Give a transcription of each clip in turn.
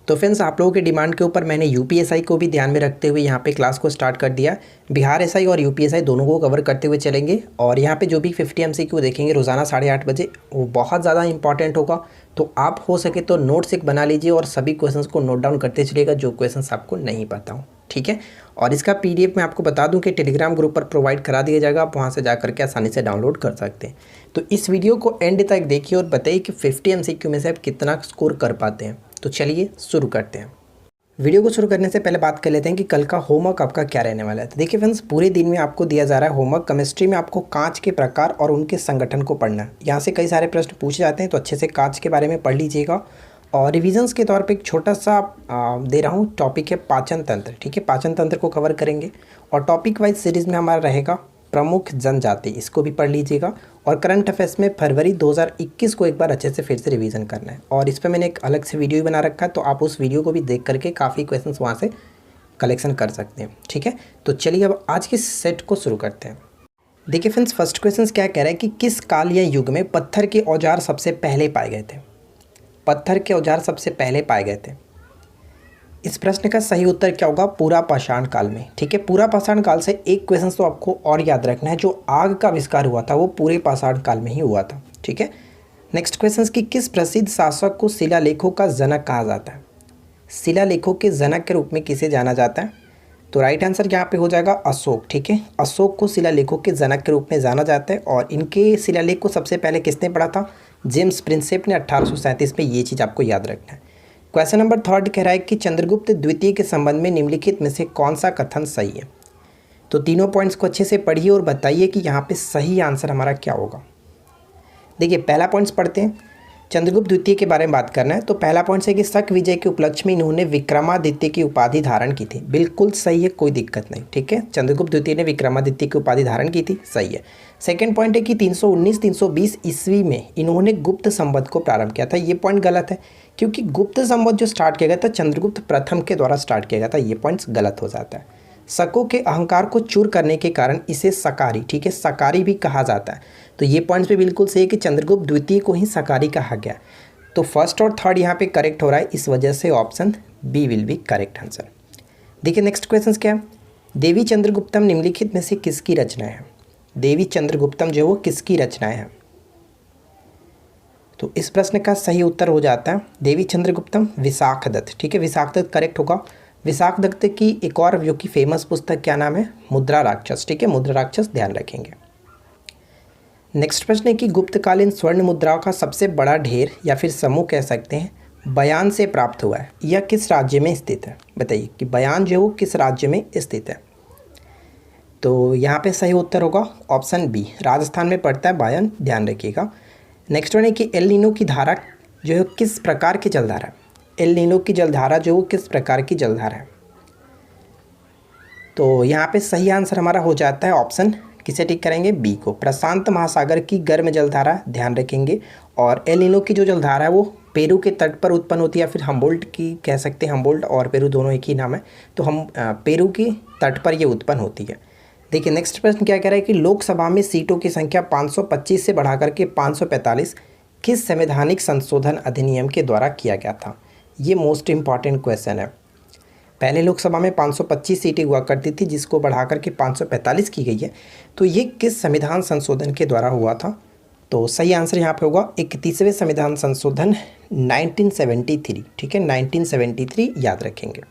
तो फ्रेंड्स, आप लोगों की डिमांड के ऊपर मैंने यूपीएसआई को भी ध्यान में रखते हुए यहाँ पे क्लास को स्टार्ट कर दिया। बिहार एसआई और यूपीएसआई दोनों को कवर करते हुए चलेंगे और यहाँ पे जो भी 50 एमसीक्यू देखेंगे रोज़ाना 8:30 बजे, वो बहुत ज़्यादा इंपॉर्टेंट होगा। तो आप हो सके तो नोट्स एक बना लीजिए और सभी क्वेश्चंस को नोट डाउन करते चलिएगा जो क्वेश्चंस आपको नहीं पता हो, ठीक है। और इसका पीडीएफ मैं आपको बता दूं कि टेलीग्राम ग्रुप पर प्रोवाइड करा दिया जाएगा, आप वहां से जा करके आसानी से डाउनलोड कर सकते हैं। तो इस वीडियो को एंड तक देखिए और बताइए कि 50 एमसीक्यू में से आप कितना स्कोर कर पाते हैं। तो चलिए शुरू करते हैं। वीडियो को शुरू करने से पहले बात कर लेते हैं कि कल का होमवर्क आपका क्या रहने वाला है। तो देखिए फ्रेंड्स, पूरे दिन में आपको दिया जा रहा है होमवर्क। केमिस्ट्री में आपको कांच के प्रकार और उनके संगठन को पढ़ना है। यहाँ से कई सारे प्रश्न पूछे जाते हैं, तो अच्छे से कांच के बारे में पढ़ लीजिएगा। और रिविजन्स के तौर पे एक छोटा सा दे रहा हूँ टॉपिक है पाचन तंत्र, ठीक है। पाचन तंत्र को कवर करेंगे और टॉपिक वाइज सीरीज़ में हमारा रहेगा प्रमुख जनजाति, इसको भी पढ़ लीजिएगा। और करंट अफेयर्स में फरवरी 2021 को एक बार अच्छे से फिर से रिवीजन करना है। और इस पर मैंने एक अलग से वीडियो भी बना रखा है, तो आप उस वीडियो को भी देख करके काफ़ी क्वेश्चंस वहाँ से कलेक्शन कर सकते हैं, ठीक है। तो चलिए अब आज के सेट को शुरू करते हैं। देखिए फ्रेंड्स, फर्स्ट क्वेश्चन क्या कह रहा है कि किस काल या युग में पत्थर के औजार सबसे पहले पाए गए थे। पत्थर के औजार सबसे पहले पाए गए थे। इस प्रश्न का सही उत्तर क्या होगा? पूरा पाषाण काल में, ठीक है। पूरा पाषाण काल से एक क्वेश्चन तो आपको और याद रखना है, जो आग का आविष्कार हुआ था वो पूरे पाषाण काल में ही हुआ था, ठीक है। नेक्स्ट क्वेश्चन की किस प्रसिद्ध शासक को शिलालेखों का जनक कहा जाता है। शिलालेखों के जनक के रूप में किसे जाना जाता है? तो राइट आंसर यहाँ पे हो जाएगा अशोक, ठीक है। अशोक को शिलालेखों के जनक के रूप में जाना जाता है और इनके शिलालेख को सबसे पहले किसने पढ़ा था? जेम्स प्रिंसेप ने 1837 में। ये चीज़ आपको याद रखना है। क्वेश्चन नंबर 3 कह रहा है कि चंद्रगुप्त द्वितीय के संबंध में निम्नलिखित में से कौन सा कथन सही है। तो तीनों पॉइंट्स को अच्छे से पढ़िए और बताइए कि यहाँ पे सही आंसर हमारा क्या होगा। देखिए पहला पॉइंट्स पढ़ते हैं। चंद्रगुप्त द्वितीय के बारे में बात करना है, तो पहला पॉइंट है कि शक विजय के उपलक्ष्य में इन्होंने विक्रमादित्य की उपाधि धारण की थी। बिल्कुल सही है, कोई दिक्कत नहीं, ठीक है। चंद्रगुप्त द्वितीय ने विक्रमादित्य की उपाधि धारण की थी, सही है। सेकंड पॉइंट है कि 319-320 ईस्वी में इन्होंने गुप्त संवत को प्रारंभ किया था। ये पॉइंट गलत है, क्योंकि गुप्त संवत जो स्टार्ट किया गया था चंद्रगुप्त प्रथम के द्वारा स्टार्ट किया गया था। ये पॉइंट्स गलत हो जाता है। शकों के अहंकार को चूर करने के कारण इसे सकारी, ठीक है, सकारी भी कहा जाता है। तो ये पॉइंट्स भी बिल्कुल सही है कि चंद्रगुप्त द्वितीय को ही सकारी कहा गया। तो फर्स्ट और थर्ड यहाँ पे करेक्ट हो रहा है, इस वजह से option B will be correct answer. देखिए नेक्स्ट क्वेश्चन क्या है। देवी चंद्रगुप्तम निम्नलिखित में से किसकी रचना है। देवी चंद्रगुप्तम जो वो किसकी रचनाएं हैं। तो इस प्रश्न का सही उत्तर हो जाता है देवी चंद्रगुप्तम विशाखदत्त, ठीक है। विशाखदत्त करेक्ट होगा। विशाखदत्त की एक और जो कि फेमस पुस्तक क्या नाम है? मुद्रा राक्षस, ठीक है। मुद्रा राक्षस ध्यान रखेंगे। नेक्स्ट प्रश्न है कि गुप्तकालीन स्वर्ण मुद्राओं का सबसे बड़ा ढेर या फिर समूह कह सकते हैं बयान से प्राप्त हुआ है। यह किस राज्य में स्थित है? बताइए कि बयान जो है किस राज्य में स्थित है। तो यहाँ पे सही उत्तर होगा ऑप्शन बी, राजस्थान में पड़ता है बयान, ध्यान रखिएगा। नेक्स्ट वन है कि एल नीनो की धारा जो है किस प्रकार की जलधारा है। एल नीनो की जलधारा जो किस प्रकार की जलधारा है। तो यहाँ पे सही आंसर हमारा हो जाता है ऑप्शन, किसे टिक करेंगे? बी को, प्रशांत महासागर की गर्म जलधारा, ध्यान रखेंगे। और एल नीनो की जो जलधारा है वो पेरू के तट पर उत्पन्न होती है, या फिर हम्बोल्ट की कह सकते हैं। हम्बोल्ट और पेरू दोनों एक ही नाम है, तो हम पेरू के तट पर ये उत्पन्न होती है। देखिए नेक्स्ट प्रश्न क्या कह रहा है कि लोकसभा में सीटों की संख्या 525 से बढ़ाकर के 545 किस संवैधानिक संशोधन अधिनियम के द्वारा किया गया था। ये मोस्ट इंपॉर्टेंट क्वेश्चन है। पहले लोकसभा में 525 सीटें हुआ करती थी, जिसको बढ़ाकर के 545 की गई है। तो ये किस संविधान संशोधन के द्वारा हुआ था? तो सही आंसर यहाँ पे होगा 31वें संविधान संशोधन 1973, ठीक है, 1973 याद रखेंगे।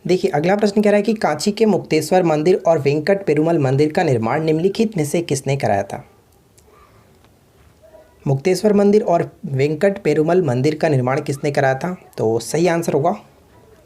देखिए अगला प्रश्न कह रहा है कि कांची के मुक्तेश्वर मंदिर और वेंकट पेरुमल मंदिर का निर्माण निम्नलिखित में से किसने कराया था। मुक्तेश्वर मंदिर और वेंकट पेरुमल मंदिर का निर्माण किसने कराया था? तो सही आंसर होगा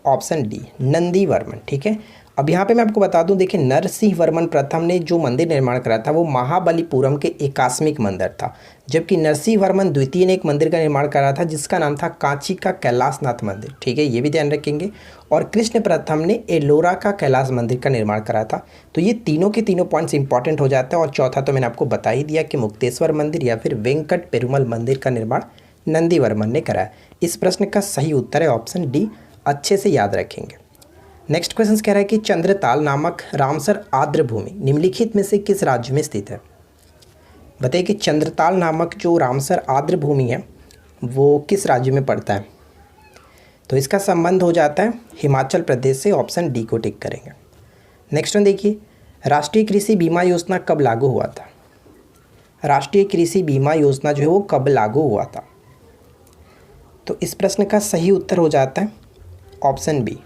ऑप्शन डी, नंदी वर्मन, ठीक है। अब यहाँ पे मैं आपको बता दूं, देखिए नरसिंह वर्मन प्रथम ने जो मंदिर निर्माण कराया था वो महाबलीपुरम के एकास्मिक मंदिर था, जबकि नरसिंह वर्मन द्वितीय ने एक मंदिर का निर्माण कराया था जिसका नाम था कांची का कैलाशनाथ मंदिर, ठीक है, ये भी ध्यान रखेंगे। और कृष्ण प्रथम ने एलोरा का कैलाश मंदिर का निर्माण कराया था। तो ये तीनों के तीनों पॉइंट्स इंपॉर्टेंट हो जाते हैं। और चौथा तो मैंने आपको बता ही दिया कि मुक्तेश्वर मंदिर या फिर वेंकट पेरुमल मंदिर का निर्माण नंदी वर्मन ने कराया। इस प्रश्न का सही उत्तर है ऑप्शन डी, अच्छे से याद रखेंगे। नेक्स्ट क्वेश्चन कह रहा है कि चंद्रताल नामक रामसर आर्द्र भूमि निम्नलिखित में से किस राज्य में स्थित है। बताइए कि चंद्रताल नामक जो रामसर आर्द्र भूमि है वो किस राज्य में पड़ता है। तो इसका संबंध हो जाता है हिमाचल प्रदेश से, ऑप्शन डी को टिक करेंगे। नेक्स्ट वन देखिए, राष्ट्रीय कृषि बीमा योजना कब लागू हुआ था? राष्ट्रीय कृषि बीमा योजना जो है वो कब लागू हुआ था? तो इस प्रश्न का सही उत्तर हो जाता है ऑप्शन बी,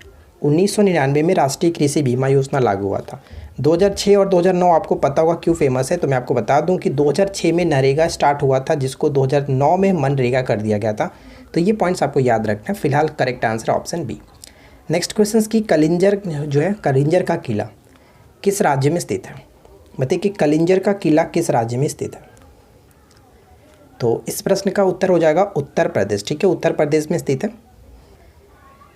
1999 में राष्ट्रीय कृषि बीमा योजना लागू हुआ था। 2006 और 2009 आपको पता होगा क्यों फेमस है, तो मैं आपको बता दूं कि 2006 में नरेगा स्टार्ट हुआ था, जिसको 2009 में मनरेगा कर दिया गया था। तो ये पॉइंट्स आपको याद रखना है। फिलहाल correct answer option B. Next question की कलिंजर जो है, कलिंजर का किला किस राज्य में स्थित है? बताइए कि कलिंजर का किला किस राज्य में स्थित है? तो इस प्रश्न का उत्तर हो जाएगा उत्तर प्रदेश। ठीक है, उत्तर प्रदेश में स्थित है।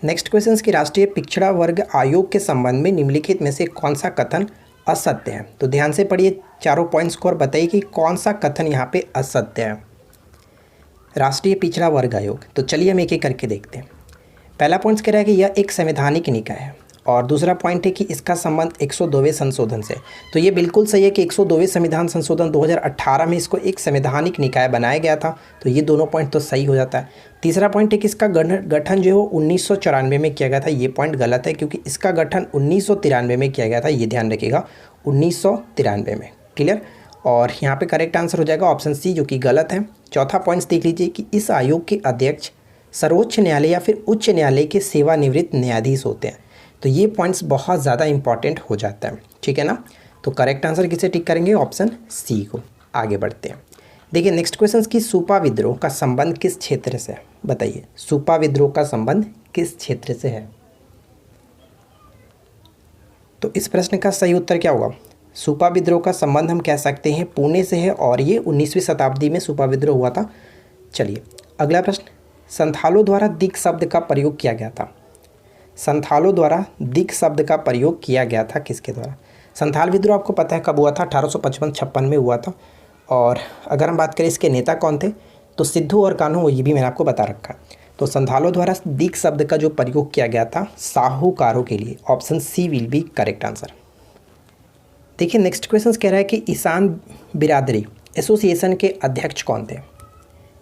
नेक्स्ट क्वेश्चन की राष्ट्रीय पिछड़ा वर्ग आयोग के संबंध में निम्नलिखित में से कौन सा कथन असत्य है? तो ध्यान से पढ़िए चारों पॉइंट्स को और बताइए कि कौन सा कथन यहाँ पे असत्य है। राष्ट्रीय पिछड़ा वर्ग आयोग, तो चलिए हम एक एक करके देखते हैं। पहला पॉइंट कह रहा है कि यह एक संवैधानिक निकाय है, और दूसरा पॉइंट है कि इसका संबंध 102वें संशोधन से। तो ये बिल्कुल सही है कि 102वें संविधान संशोधन 2018 में इसको एक संवैधानिक निकाय बनाया गया था। तो ये दोनों पॉइंट तो सही हो जाता है। तीसरा पॉइंट है कि इसका गठन जो है वो 1994 में किया गया था। ये पॉइंट गलत है, क्योंकि इसका गठन 1993 में किया गया था। ये ध्यान रखिएगा, 1993 में। क्लियर? और यहाँ पे करेक्ट आंसर हो जाएगा ऑप्शन सी, जो कि गलत है। चौथा पॉइंट देख लीजिए कि इस आयोग के अध्यक्ष सर्वोच्च न्यायालय या फिर उच्च न्यायालय के सेवानिवृत्त न्यायाधीश होते हैं। तो ये पॉइंट्स बहुत ज़्यादा इंपॉर्टेंट हो जाता है। ठीक है ना? तो करेक्ट आंसर किसे टिक करेंगे? ऑप्शन सी को। आगे बढ़ते हैं। देखिए नेक्स्ट क्वेश्चन की सूपा विद्रोह का संबंध किस क्षेत्र से है? बताइए, सूपा विद्रोह का संबंध किस क्षेत्र से है? तो इस प्रश्न का सही उत्तर क्या होगा? सूपा विद्रोह का संबंध हम कह सकते हैं पुणे से है, और ये 19वीं शताब्दी में सूपा विद्रोह हुआ था। चलिए अगला प्रश्न, संथालों द्वारा दिक शब्द का प्रयोग किया गया था। संथालों द्वारा दिक शब्द का प्रयोग किया गया था किसके द्वारा? संथाल विद्रोह आपको पता है कब हुआ था? 1855-56 में हुआ था। और अगर हम बात करें इसके नेता कौन थे, तो सिद्धू और कान्हू, ये भी मैंने आपको बता रखा है। तो संथालों द्वारा दिक शब्द का जो प्रयोग किया गया था साहूकारों के लिए, option C will be correct answer. देखिए नेक्स्ट क्वेश्चन कह रहा है कि ईशान बिरादरी एसोसिएशन के अध्यक्ष कौन थे?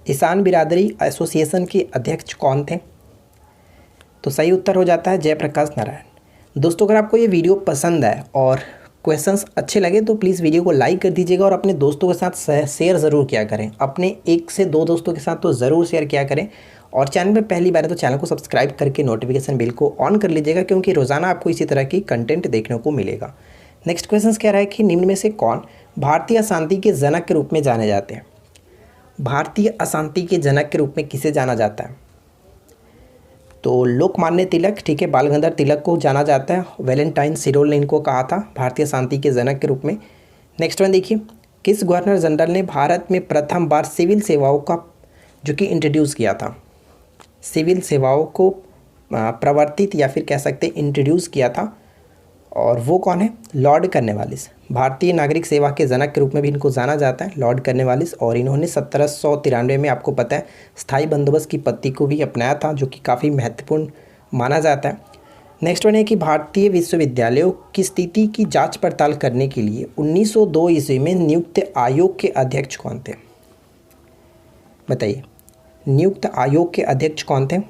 ईशान बिरादरी एसोसिएशन के अध्यक्ष कौन थे? तो सही उत्तर हो जाता है जयप्रकाश नारायण। दोस्तों अगर आपको ये वीडियो पसंद आए और क्वेश्चंस अच्छे लगे तो प्लीज़ वीडियो को लाइक कर दीजिएगा, और अपने दोस्तों के साथ शेयर ज़रूर किया करें। अपने 1 से 2 दोस्तों के साथ तो ज़रूर शेयर किया करें। और चैनल में पहली बार है तो चैनल को सब्सक्राइब करके नोटिफिकेशन बिल को ऑन कर लीजिएगा, क्योंकि रोज़ाना आपको इसी तरह की कंटेंट देखने को मिलेगा। नेक्स्ट क्वेश्चन कह रहा है कि निम्न में से कौन भारतीय अशांति के जनक के रूप में जाने जाते हैं? भारतीय अशांति के जनक के रूप में किसे जाना जाता है? तो लोकमान्य तिलक, ठीक है, बाल गंगाधर तिलक को जाना जाता है। वैलेंटाइन सिरोल ने इनको कहा था भारतीय शांति के जनक के रूप में। नेक्स्ट वन देखिए, किस गवर्नर जनरल ने भारत में प्रथम बार सिविल सेवाओं का जो कि इंट्रोड्यूस किया था? सिविल सेवाओं को प्रवर्तित या फिर कह सकते हैं इंट्रोड्यूस किया था, और वो कौन है? Lord Cornwallis. भारतीय नागरिक सेवा के जनक के रूप में भी इनको जाना जाता है, लॉर्ड कर्नवालिस। और इन्होंने 1793 में आपको पता है स्थायी बंदोबस्त की पद्धति को भी अपनाया था, जो कि काफ़ी महत्वपूर्ण माना जाता है। नेक्स्ट वन है कि भारतीय विश्वविद्यालयों की स्थिति की जांच पड़ताल करने के लिए 1902 ईस्वी में नियुक्त आयोग के अध्यक्ष कौन थे? बताइए, नियुक्त आयोग के अध्यक्ष कौन थे?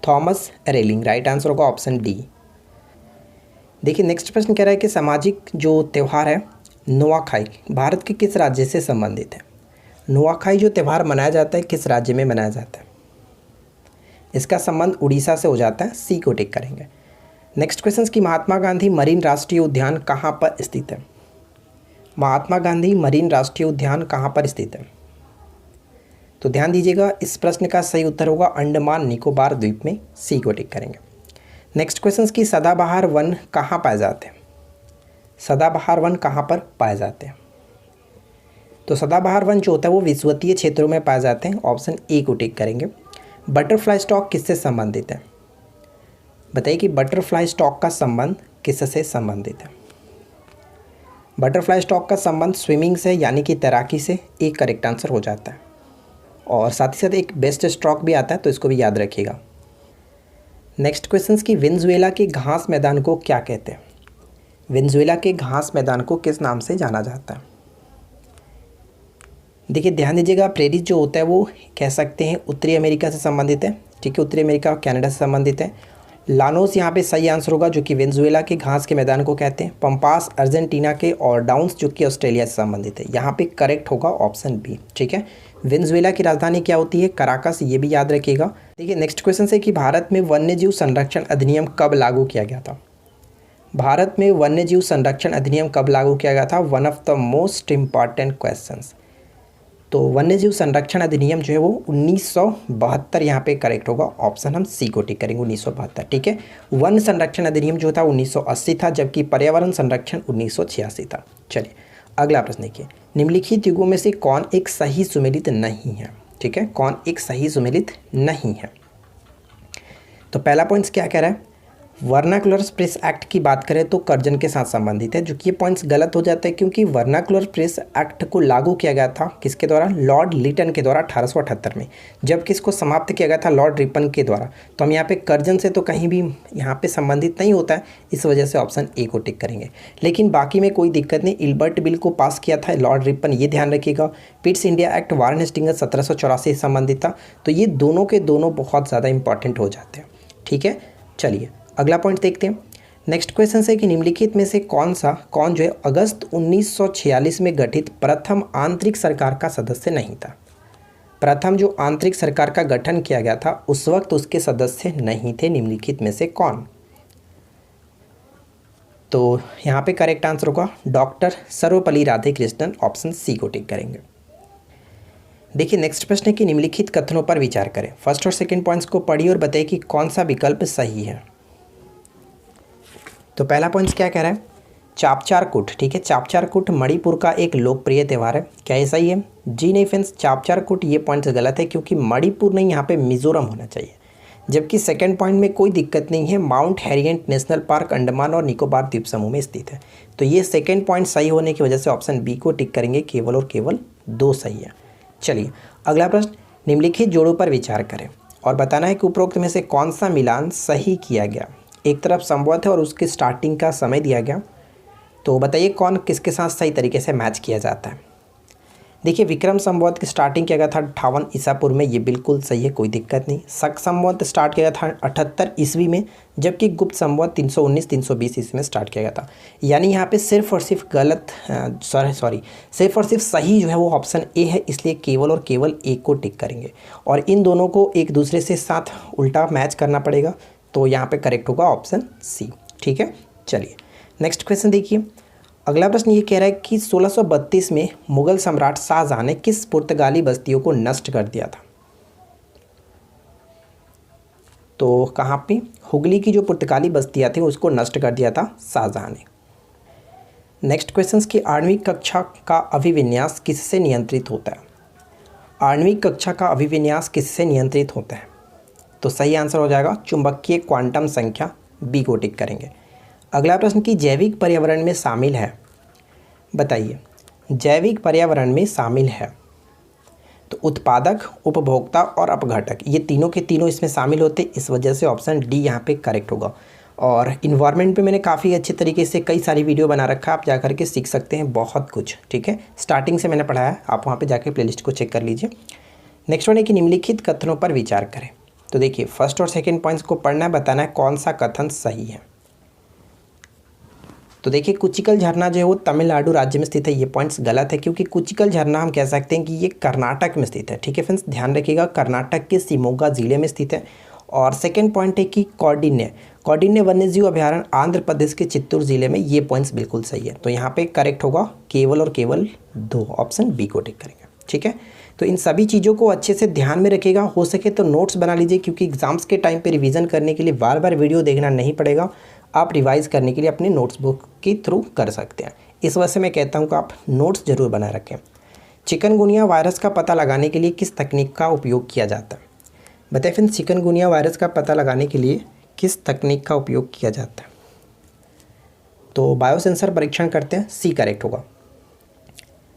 Thomas railing. राइट आंसर होगा ऑप्शन डी। देखिए नेक्स्ट प्रश्न कह रहा है कि सामाजिक जो त्यौहार है नुआखाई भारत के किस राज्य से संबंधित है? नुआखाई जो त्यौहार मनाया जाता है किस राज्य में मनाया जाता है? इसका संबंध उड़ीसा से हो जाता है, सी को टिक करेंगे। नेक्स्ट क्वेश्चन की महात्मा गांधी मरीन राष्ट्रीय उद्यान कहाँ पर स्थित है? महात्मा गांधी मरीन राष्ट्रीय उद्यान कहाँ पर स्थित है? तो ध्यान दीजिएगा, इस प्रश्न का सही उत्तर होगा अंडमान निकोबार द्वीप में, सी को टिक करेंगे। नेक्स्ट क्वेश्चन की सदाबहार वन कहाँ पाए जाते हैं? सदाबहार वन कहाँ पर पाए जाते हैं? तो सदाबहार वन जो होता है वो विषुवतीय क्षेत्रों में पाए जाते हैं, ऑप्शन ए को टिक करेंगे। बटरफ्लाई स्टॉक किससे संबंधित है? बताइए कि बटरफ्लाई स्टॉक का संबंध किससे संबंधित है? बटरफ्लाई स्टॉक का संबंध स्विमिंग से यानी कि तैराकी से, एक करेक्ट आंसर हो जाता है। और साथ ही साथ एक बेस्ट स्ट्रोक भी आता है, तो इसको भी याद रखिएगा। नेक्स्ट क्वेश्चन की वेनेजुएला के घास मैदान को क्या कहते हैं? वेनेजुएला के घास मैदान को किस नाम से जाना जाता है? देखिए ध्यान दीजिएगा, प्रेरिज जो होता है वो कह सकते हैं उत्तरी अमेरिका से संबंधित है, ठीक है, उत्तरी अमेरिका और कनाडा से संबंधित है। लानोस यहाँ पे सही आंसर होगा, जो कि वेनेजुएला के घास के मैदान को कहते हैं। पंपास अर्जेंटीना के, और डाउन्स जो कि ऑस्ट्रेलिया से संबंधित है। यहाँ पे करेक्ट होगा ऑप्शन बी, ठीक है। वेनेजुएला की राजधानी क्या होती है? कराकस, ये भी याद रखिएगा। देखिए नेक्स्ट क्वेश्चन है कि भारत में वन्यजीव संरक्षण अधिनियम कब लागू किया गया था? भारत में वन्यजीव संरक्षण अधिनियम कब लागू किया गया था? One of the most important questions. तो वन्यजीव संरक्षण अधिनियम जो है वो 1972 यहाँ पे करेक्ट होगा, ऑप्शन हम सी को टिक करेंगे, 1972, ठीक है। वन संरक्षण अधिनियम जो था 1980 था, जबकि पर्यावरण संरक्षण 1986 था। चलिए अगला प्रश्न देखिए, निम्नलिखित युगों में से कौन एक सही सुमेलित नहीं है? ठीक है, कौन एक सही सुमेलित नहीं है? तो पहला पॉइंट्स क्या कह रहा है? वर्नाकुलर प्रेस एक्ट की बात करें तो कर्जन के साथ संबंधित है, जो कि ये पॉइंट्स गलत हो जाता है, क्योंकि वर्नाकुलर प्रेस एक्ट को लागू किया गया था किसके द्वारा? लॉर्ड लिटन के द्वारा 1878 में, जबकि इसको समाप्त किया गया था लॉर्ड रिपन के द्वारा। तो हम यहाँ पे कर्जन से तो कहीं भी यहाँ पे संबंधित नहीं होता है, इस वजह से ऑप्शन ए को टिक करेंगे। लेकिन बाकी में कोई दिक्कत नहीं, इल्बर्ट बिल को पास किया था लॉर्ड रिपन, ये ध्यान रखिएगा। Pitt's India act Warren Hastings 1784 से संबंधित था। तो ये दोनों के दोनों बहुत ज़्यादा इंपॉर्टेंट हो जाते हैं, ठीक है। चलिए अगला पॉइंट देखते हैं। नेक्स्ट क्वेश्चन है कि निम्नलिखित में से कौन जो है अगस्त 1946 में गठित प्रथम आंतरिक सरकार का सदस्य नहीं था? प्रथम जो आंतरिक सरकार का गठन किया गया था उस वक्त उसके सदस्य नहीं थे, निम्नलिखित में से कौन? तो यहाँ पे करेक्ट आंसर होगा doctor Sarvepalli Radhakrishnan, option C को टिक करेंगे। देखिए नेक्स्ट प्रश्न है कि निम्नलिखित कथनों पर विचार करें। फर्स्ट और सेकंड पॉइंट्स को पढ़िए और बताइए कि कौन सा विकल्प सही है। तो पहला पॉइंट क्या कह रहा है? चापचार कूट, ठीक है, चापचार कूट मणिपुर का एक लोकप्रिय त्यौहार है, क्या ये सही है? जी नहीं फ्रेंड्स, चापचार कूट ये पॉइंट गलत है, क्योंकि मणिपुर नहीं, यहाँ पे मिजोरम होना चाहिए। जबकि सेकंड पॉइंट में कोई दिक्कत नहीं है, mount Harriet national park Andaman और निकोबार द्वीप समूह में स्थित है। तो ये सेकेंड पॉइंट सही होने की वजह से ऑप्शन बी को टिक करेंगे, केवल और केवल 2 सही है। चलिए अगला प्रश्न, निम्नलिखित जोड़ों पर विचार करें और बताना है कि उपरोक्त में से कौन सा मिलान सही किया गया। एक तरफ संभवत है और उसके स्टार्टिंग का समय दिया गया, तो बताइए कौन किसके साथ सही तरीके से मैच किया जाता है। देखिए विक्रम संवत की स्टार्टिंग किया गया था 58 ईसा पूर्व में, ये बिल्कुल सही है, कोई दिक्कत नहीं। शक संवत स्टार्ट किया गया था 78 ईस्वी में, जबकि गुप्त संवत 319-320 ईस्वी में स्टार्ट किया गया था। यानी यहाँ पे सिर्फ और सिर्फ सिर्फ और सिर्फ सही जो है वो ऑप्शन ए है, इसलिए केवल और केवल ए को टिक करेंगे। और इन दोनों को एक दूसरे से साथ उल्टा मैच करना पड़ेगा, तो यहाँ पे करेक्ट होगा ऑप्शन सी, ठीक है। चलिए नेक्स्ट क्वेश्चन देखिए। अगला प्रश्न ये कह रहा है कि 1632 में मुगल सम्राट शाहजहां ने किस पुर्तगाली बस्तियों को नष्ट कर दिया था? तो कहाँ पे? हुगली की जो पुर्तगाली बस्तियाँ थी उसको नष्ट कर दिया था शाहजहां ने। नेक्स्ट क्वेश्चन की आणविक कक्षा का अभिविन्यास किससे नियंत्रित होता है? आणविक कक्षा का अभिविन्यास किससे नियंत्रित होता है? तो सही आंसर हो जाएगा चुंबकीय क्वांटम संख्या, बी को टिक करेंगे। अगला प्रश्न की जैविक पर्यावरण में शामिल है, बताइए जैविक पर्यावरण में शामिल है। तो उत्पादक, उपभोक्ता और अपघटक, ये तीनों के तीनों इसमें शामिल होते, इस वजह से ऑप्शन डी यहाँ पे करेक्ट होगा। और इन्वायरमेंट पे मैंने काफ़ी अच्छे तरीके से कई सारी वीडियो बना रखा है, आप जा करके सीख सकते हैं बहुत कुछ, ठीक है। स्टार्टिंग से मैंने पढ़ाया है, आप वहाँ पर जाके प्लेलिस्ट को चेक कर लीजिए। नेक्स्ट वन है कि निम्नलिखित कथनों पर विचार करें। तो देखिए फर्स्ट और सेकेंड पॉइंट्स को पढ़ना है, बताना है कौन सा कथन सही है। तो देखिए कुचिकल झरना जो है वो तमिलनाडु राज्य में स्थित है, ये पॉइंट्स गलत है, क्योंकि कुचिकल झरना हम कह सकते हैं कि ये कर्नाटक में स्थित है, ठीक है फ्रेंड्स, ध्यान रखिएगा, कर्नाटक के शिमोगा जिले में स्थित है। और सेकंड पॉइंट है कि कौंडिन्य वन्यजीव अभयारण्य आंध्र प्रदेश के चित्तूर जिले में, ये पॉइंट्स बिल्कुल सही है। तो यहाँ पे करेक्ट होगा केवल और केवल 2, ऑप्शन बी को टिक करेंगे, ठीक है। तो इन सभी चीज़ों को अच्छे से ध्यान में रखिएगा, हो सके तो नोट्स बना लीजिए, क्योंकि एग्जाम्स के टाइम पे रिवीजन करने के लिए बार बार वीडियो देखना नहीं पड़ेगा, आप रिवाइज करने के लिए अपने नोट्स बुक के थ्रू कर सकते हैं। इस वजह से मैं कहता हूँ कि आप नोट्स जरूर बनाए रखें। चिकनगुनिया वायरस का पता लगाने के लिए किस तकनीक का उपयोग किया जाता है? बताइए फ्रेंड्स, चिकनगुनिया वायरस का पता लगाने के लिए किस तकनीक का उपयोग किया जाता है? तो बायोसेंसर परीक्षण करते हैं, सी करेक्ट होगा।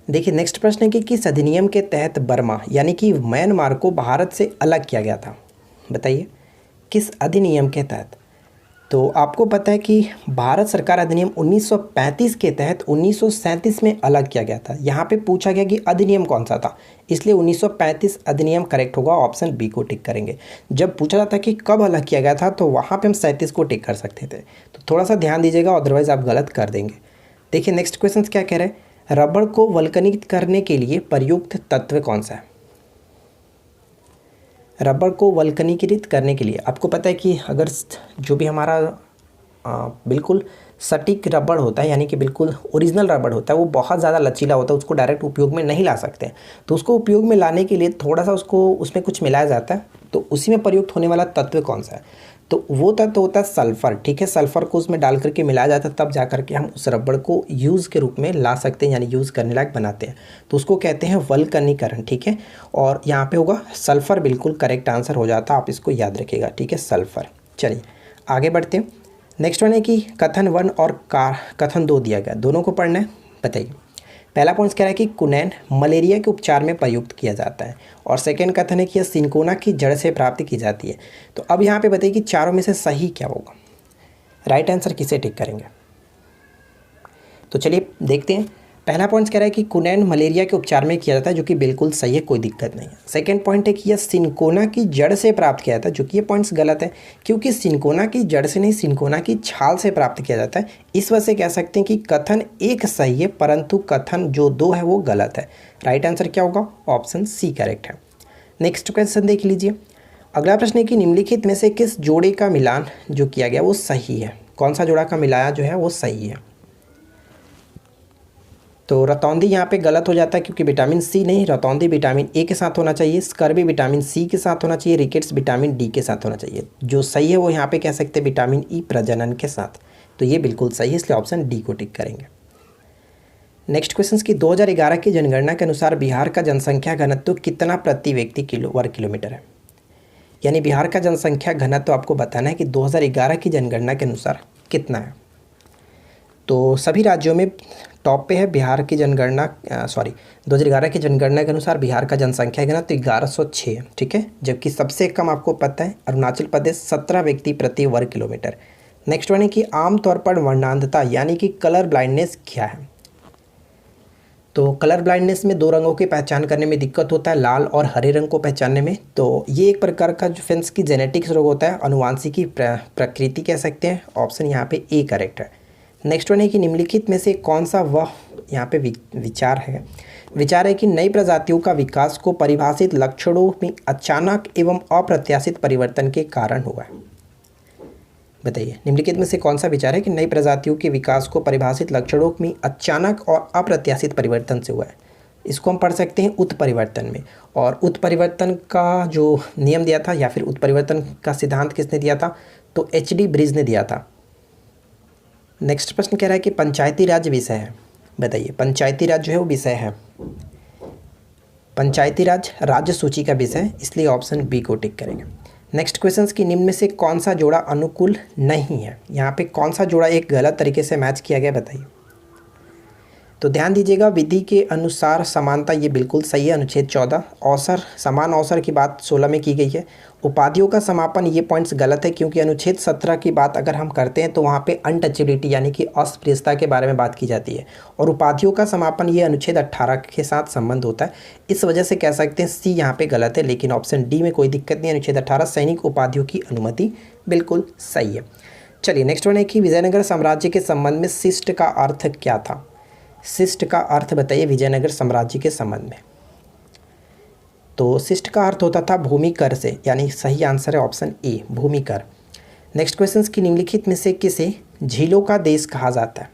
देखिए नेक्स्ट प्रश्न है कि किस अधिनियम के तहत बर्मा यानी कि म्यांमार को भारत से अलग किया गया था? बताइए किस अधिनियम के तहत? तो आपको पता है कि भारत सरकार अधिनियम 1935 के तहत 1937 में अलग किया गया था। यहाँ पे पूछा गया कि अधिनियम कौन सा था, इसलिए 1935 अधिनियम करेक्ट होगा, ऑप्शन बी को टिक करेंगे। जब पूछा जाता कि कब अलग किया गया था तो वहाँ पे हम 37 को टिक कर सकते थे। तो थोड़ा सा ध्यान दीजिएगा, अदरवाइज़ आप गलत कर देंगे। देखिए नेक्स्ट क्वेश्चन क्या कह रहे हैं, रबड़ को वल्कनीकृत करने के लिए प्रयुक्त तत्व कौन सा है। रबड़ को वल्कनीकृत करने के लिए आपको पता है कि अगर जो भी हमारा बिल्कुल सटीक रबड़ होता है, यानी कि बिल्कुल ओरिजिनल रबड़ होता है, वो बहुत ज़्यादा लचीला होता है, उसको डायरेक्ट उपयोग में नहीं ला सकते। तो उसको उपयोग में लाने के लिए थोड़ा सा उसको उसमें कुछ मिलाया जाता है। तो उसी में प्रयुक्त होने वाला तत्व कौन सा है, तो वो तत्व होता है सल्फ़र। ठीक है, सल्फ़र को उसमें डाल करके मिलाया जाता है, तब जा करके हम उस रबड़ को यूज़ के रूप में ला सकते हैं, यानी यूज़ करने लायक बनाते हैं। तो उसको कहते हैं वल्कनीकरण। ठीक है, और यहाँ पे होगा सल्फ़र, बिल्कुल करेक्ट आंसर हो जाता है, आप इसको याद रखिएगा। ठीक है, सल्फ़र। चलिए आगे बढ़ते हैं। नेक्स्ट वन है कि कथन 1 और कथन 2 दिया गया, दोनों को पढ़ना है, बताइए। पहला पॉइंट कह रहा है कि कुनैन मलेरिया के उपचार में प्रयुक्त किया जाता है, और सेकेंड कथन है कि यह सिनकोना की जड़ से प्राप्त की जाती है। तो अब यहाँ पे बताइए कि चारों में से सही क्या होगा, राइट आंसर किसे टिक करेंगे। तो चलिए देखते हैं। पहला पॉइंट कह रहा है कि कुनैन मलेरिया के उपचार में किया जाता है, जो कि बिल्कुल सही है, कोई दिक्कत नहीं है। सेकंड पॉइंट है कि यह सिनकोना की जड़ से प्राप्त किया जाता है, जो कि ये पॉइंट्स गलत है, क्योंकि सिनकोना की जड़ से नहीं, सिनकोना की छाल से प्राप्त किया जाता है। इस वजह से कह सकते हैं कि कथन 1 सही है, परंतु कथन जो 2 है वो गलत है। राइट आंसर क्या होगा, ऑप्शन सी करेक्ट है। नेक्स्ट क्वेश्चन देख लीजिए। अगला प्रश्न है कि निम्नलिखित में से किस जोड़े का मिलान जो किया गया वो सही है। कौन सा जोड़ा का मिलाया जो है वो सही है। तो रतौंधी यहाँ पे गलत हो जाता है, क्योंकि विटामिन सी नहीं, रतौंधी विटामिन ए के साथ होना चाहिए, स्कर्वी विटामिन सी के साथ होना चाहिए, रिकेट्स विटामिन डी के साथ होना चाहिए। जो सही है वो यहाँ पे कह सकते हैं विटामिन ई प्रजनन के साथ। तो ये बिल्कुल सही है, इसलिए ऑप्शन डी को टिक करेंगे। नेक्स्ट क्वेश्चन की 2011 की जनगणना के अनुसार बिहार का जनसंख्या घनत्व कितना प्रति व्यक्ति वर्ग किलोमीटर है। यानी बिहार का जनसंख्या घनत्व आपको बताना है कि 2011 की जनगणना के अनुसार कितना है। तो सभी राज्यों में टॉप पे है बिहार की जनगणना, 2011 की जनगणना के अनुसार बिहार का जनसंख्या घनत्व 1106 है। ठीक है, जबकि सबसे कम आपको पता है अरुणाचल प्रदेश 17 व्यक्ति प्रति वर्ग किलोमीटर। नेक्स्ट वन है कि आमतौर पर वर्णांधता यानी कि कलर ब्लाइंडनेस क्या है। तो कलर ब्लाइंडनेस में 2 रंगों की पहचान करने में दिक्कत होता है, लाल और हरे रंग को पहचानने में। तो ये एक प्रकार का जो फ्रेंड्स की जेनेटिक्स रोग होता है, अनुवांशिकी प्रकृति कह सकते हैं। ऑप्शन यहाँ पे ए करेक्ट है। नेक्स्ट वन है कि निम्नलिखित में से कौन सा वह यहाँ पे विचार है कि नई प्रजातियों का विकास को परिभाषित लक्षणों में अचानक एवं अप्रत्याशित परिवर्तन के कारण हुआ है। बताइए, निम्नलिखित में से कौन सा विचार है कि नई प्रजातियों के विकास को परिभाषित लक्षणों में अचानक और अप्रत्याशित परिवर्तन से हुआ है। इसको हम पढ़ सकते हैं उत्परिवर्तन में। और उत्परिवर्तन का जो नियम दिया था या फिर उत्परिवर्तन का सिद्धांत किसने दिया था, तो एच.डी. ब्रिज ने दिया था। नेक्स्ट प्रश्न कह रहा है कि पंचायती राज विषय है। बताइए, पंचायती राज जो है वो विषय है, पंचायती राज राज्य सूची का विषय है, इसलिए ऑप्शन बी को टिक करेंगे। नेक्स्ट क्वेश्चन की निम्न में से कौन सा जोड़ा अनुकूल नहीं है। यहाँ पे कौन सा जोड़ा एक गलत तरीके से मैच किया गया, बताइए। तो ध्यान दीजिएगा, विधि के अनुसार समानता ये बिल्कुल सही है, अनुच्छेद 14। अवसर, समान अवसर की बात 16 में की गई है। उपाधियों का समापन ये पॉइंट्स गलत है, क्योंकि अनुच्छेद 17 की बात अगर हम करते हैं तो वहाँ पे अनटचेबिलिटी यानी कि अस्पृश्यता के बारे में बात की जाती है, और उपाधियों का समापन ये अनुच्छेद 18 के साथ संबंध होता है। इस वजह से कह सकते हैं सी यहाँ पे गलत है, लेकिन ऑप्शन डी में कोई दिक्कत नहीं है। अनुच्छेद 18 सैनिक उपाधियों की अनुमति बिल्कुल सही है। चलिए नेक्स्ट वन है कि विजयनगर साम्राज्य के संबंध में शिष्ट का अर्थ क्या था। शिष्ट का अर्थ बताइए विजयनगर साम्राज्य के संबंध में। तो शिष्ट का अर्थ होता था भूमि कर से, यानी सही आंसर है ऑप्शन ए भूमि कर। नेक्स्ट क्वेश्चन की निम्नलिखित में से किसे झीलों का देश कहा जाता है।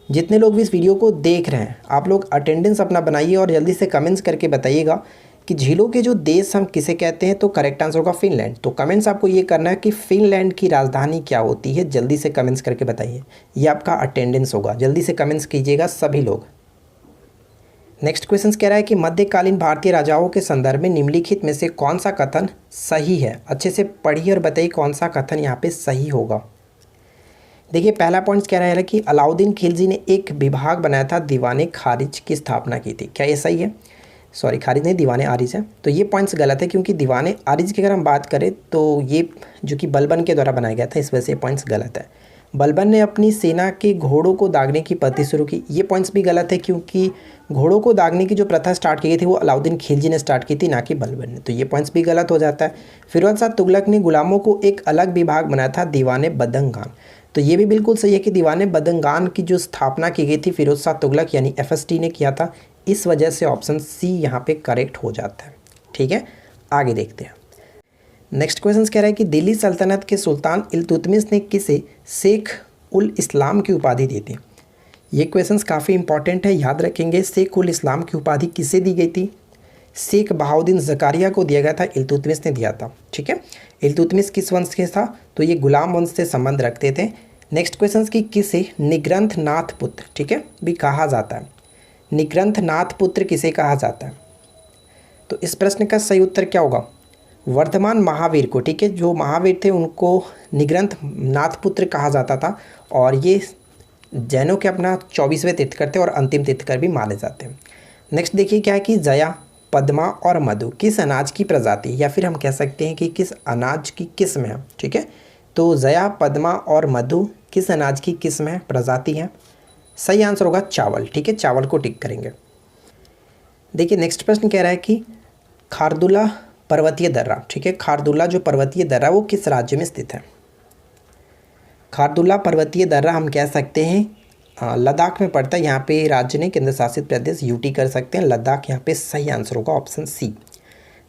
जितने लोग भी इस वीडियो को देख रहे हैं आप लोग अटेंडेंस अपना बनाइए और जल्दी से कमेंट्स करके बताइएगा कि झीलों के जो देश हम किसे कहते हैं। तो करेक्ट आंसर होगा फिनलैंड। तो कमेंट्स आपको ये करना है कि फिनलैंड की राजधानी क्या होती है, जल्दी से कमेंट्स करके बताइए, ये आपका अटेंडेंस होगा। जल्दी से कमेंट्स कीजिएगा सभी लोग। नेक्स्ट क्वेश्चन कह रहा है कि मध्यकालीन भारतीय राजाओं के संदर्भ में निम्नलिखित में से कौन सा कथन सही है। अच्छे से पढ़िए और बताइए कौन सा कथन यहाँ पे सही होगा। देखिए पहला पॉइंट कह रहा है कि अलाउद्दीन खिलजी ने एक विभाग बनाया था दीवाने खारिज की स्थापना की थी, क्या ये सही है। सॉरी खारिज नहीं, दीवाने आरिज है। तो ये पॉइंट्स गलत है, क्योंकि दीवाने आरिज की अगर हम बात करें तो ये जो कि बलबन के द्वारा बनाया गया था, इस वजह से पॉइंट्स गलत है। बलबन ने अपनी सेना के घोड़ों को दागने की पद्धति शुरू की, ये पॉइंट्स भी गलत है, क्योंकि घोड़ों को दागने की जो प्रथा स्टार्ट की गई थी वो अलाउद्दीन खिलजी ने स्टार्ट की थी, ना कि बलबन ने। तो ये पॉइंट्स भी गलत हो जाता है। फिरोज शाह तुगलक ने गुलामों को एक अलग विभाग बनाया था, दीवाने बदंगान। तो ये भी बिल्कुल सही है कि दीवाने बदंगान की जो स्थापना की गई थी फिरोज शाह तुगलक यानी FST ने किया था। इस वजह से ऑप्शन सी यहाँ पे करेक्ट हो जाता है। ठीक है, आगे देखते हैं। नेक्स्ट क्वेश्चन कह रहा है कि दिल्ली सल्तनत के सुल्तान इल्तुतमिश ने किसे शेख उल इस्लाम की उपाधि दी थी। ये क्वेश्चंस काफ़ी इंपॉर्टेंट है, याद रखेंगे। शेख उल इस्लाम की उपाधि किसे दी गई थी? शेख बहाउद्दीन ज़कारिया को दिया गया था, इल्तुतमिश ने दिया था। ठीक है, इल्तुतमिश किस वंश के था? तो ये गुलाम वंश से संबंध रखते थे। नेक्स्ट क्वेश्चन की किसे निग्रंथ नाथ पुत्र, ठीक है, भी कहा जाता है। निग्रंथ नाथ पुत्र किसे कहा जाता है? तो इस प्रश्न का सही उत्तर क्या होगा? वर्धमान महावीर को। ठीक है, जो महावीर थे उनको निग्रंथ नाथ पुत्र कहा जाता था, और ये जैनों के अपना 24वें तीर्थकर थे और अंतिम तीर्थकर भी माने जाते हैं। नेक्स्ट देखिए क्या है कि जया, पद्मा और मधु किस अनाज की प्रजाति, या फिर हम कह सकते हैं कि किस अनाज की किस्म है। ठीक है, तो जया, पद्मा और मधु किस अनाज की किस्म है, प्रजाति है? सही आंसर होगा चावल। ठीक है, चावल को टिक करेंगे। देखिए नेक्स्ट प्रश्न कह रहा है कि खारदुला पर्वतीय दर्रा। ठीक है, खारदुला जो पर्वतीय दर्रा वो किस राज्य में स्थित है? खारदुला पर्वतीय दर्रा हम कह सकते हैं लद्दाख में पड़ता है। यहाँ पे राज्य ने केंद्र शासित प्रदेश UT कर सकते हैं, लद्दाख यहाँ पे सही आंसर होगा ऑप्शन सी।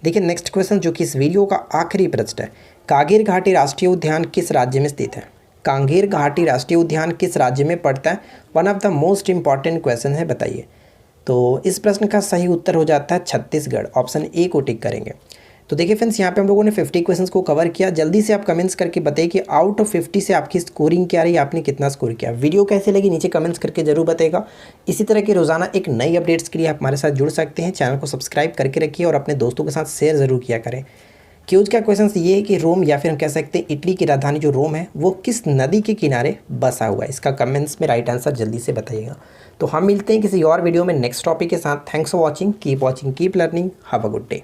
देखिए नेक्स्ट क्वेश्चन जो कि इस वीडियो का आखिरी प्रश्न है, कांगेर घाटी राष्ट्रीय उद्यान किस राज्य में स्थित है? कांगेर घाटी राष्ट्रीय उद्यान किस राज्य में पड़ता है? One of the most important question है, बताइए। तो इस प्रश्न का सही उत्तर हो जाता है छत्तीसगढ़, ऑप्शन ए को टिक करेंगे। तो देखिए फ्रेंड्स, यहाँ पे हम लोगों ने 50 क्वेश्चंस को कवर किया। जल्दी से आप कमेंट्स करके बताइए कि आउट ऑफ 50 से आपकी स्कोरिंग क्या रही, आपने कितना स्कोर किया। वीडियो कैसे लगी नीचे कमेंट्स करके जरूर बताइएगा। इसी तरह के रोजाना एक नई अपडेट्स के लिए आप हमारे साथ जुड़ सकते हैं। चैनल को सब्सक्राइब करके रखिए और अपने दोस्तों के साथ शेयर जरूर किया करें। क्यूज का क्वेश्चन ये है कि रोम, या फिर हम कह सकते हैं इटली की राजधानी जो रोम है, वो किस नदी के किनारे बसा हुआ है? इसका कमेंट्स में राइट आंसर जल्दी से बताइएगा। तो हम मिलते हैं किसी और वीडियो में नेक्स्ट टॉपिक के साथ। Thanks for watching, keep learning, have a good day.